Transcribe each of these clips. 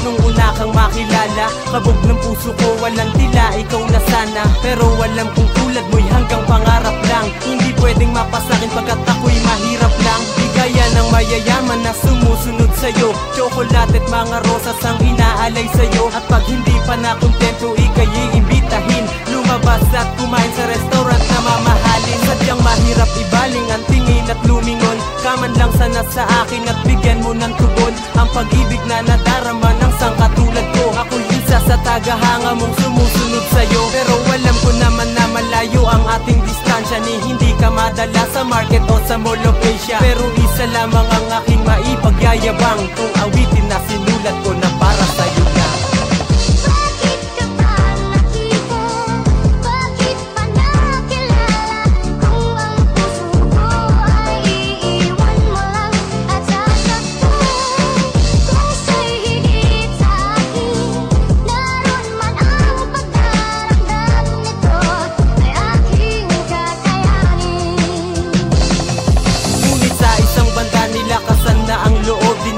nung una kang makilala. Kabog ng puso ko, walang tila, ikaw na sana. Pero alam kong tulad mo'y hanggang pangarap lang. Hindi pwedeng mapasakin pagkat ako'y mahirap lang. Di gaya ng mayayaman na sumusunod sa'yo. Chocolate at mga rosas ang inaalay sa'yo. At pag hindi pa nakontento, ika'y iimbitahin. Lumabas at kumain sa restaurant na mamahalin. Sadyang mahirap ibaling ang tingin at lumingon. Kaman lang sana sa akin at bigyan mo ng tugon ang pag-ibig na nadarama ng sangkatulad ko. Ako'y isa sa tagahanga mong sumusunod sa'yo. Pero alam ko naman na malayo ang ating distansya, ni hindi ka madala sa market o sa Mall of Asia. Pero isa lamang ang aking maipagyayabang, kung awitin na sinulat ko na para sa'yo na.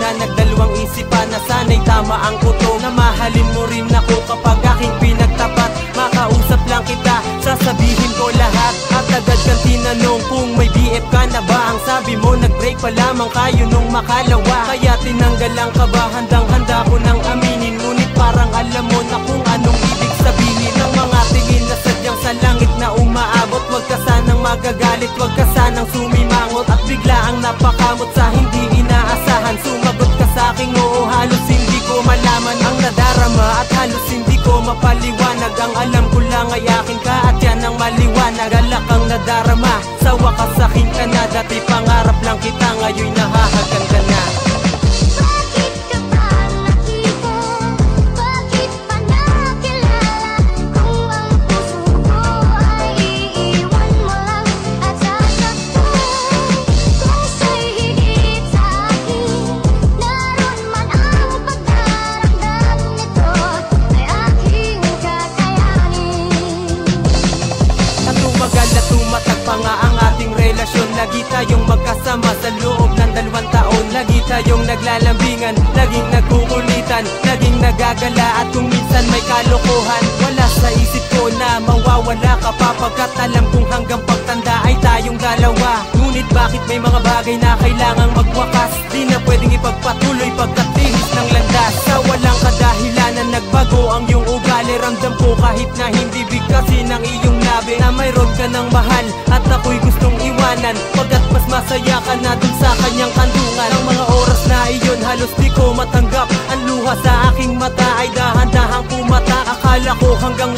Nagdalawang isipan na sana'y tama ang kuto, na mahalin mo rin ako kapag aking pinagtapat. Makausap lang kita, sasabihin ko lahat. At agad kang tinanong kung may BF ka na ba. Ang sabi mo nag-break pa lamang kayo nung makalawa. Kaya tinanggal ang kaba, handang-handa ko nang aminin. Ngunit parang alam mo na kung anong ibig sabihin ng mga tingin na sadyang sa langit na umaabot. Huwag ka sanang magagalit, huwag ka sanang sumimangot. At bigla ang napakamot sa hindi inaasahan. Sumagot ka sa aking oo, halos hindi ko malaman ang nadarama. At halos hindi ko mapaliwanag. Ang alam ko lang ay akin ka at yan ang maliwanag. Galak ang nadarama, sa wakas akin ka na. Dati pangarap lang kita, ngayon nahahagan ka na. Lagi tayong magkasama sa loob ng 2 taon. Lagi tayong naglalambingan, laging nagkukulitan, laging nagagala at kung minsan may kalokohan. Wala sa isip ko na mawawala ka pa, pagkat alam kong hanggang pagtanda ay tayong dalawa. Ngunit bakit may mga bagay na kailangang magwakas? Di na pwedeng ipagpatuloy pagkat linis ng landas. Sa walang kadahilanan nagbago ang iyong ugali. Ramdam ko kahit na hindi bigkasin ang iyong labi, na mayroon ka ng mahal at ako'y gustong iwanan. Pagkat mas masaya ka na dun sa kanyang kandungan. Ang mga oras na iyon halos di ko matanggap. Ang luha sa aking mata ay dahan-dahang pumata. Akala ko hanggang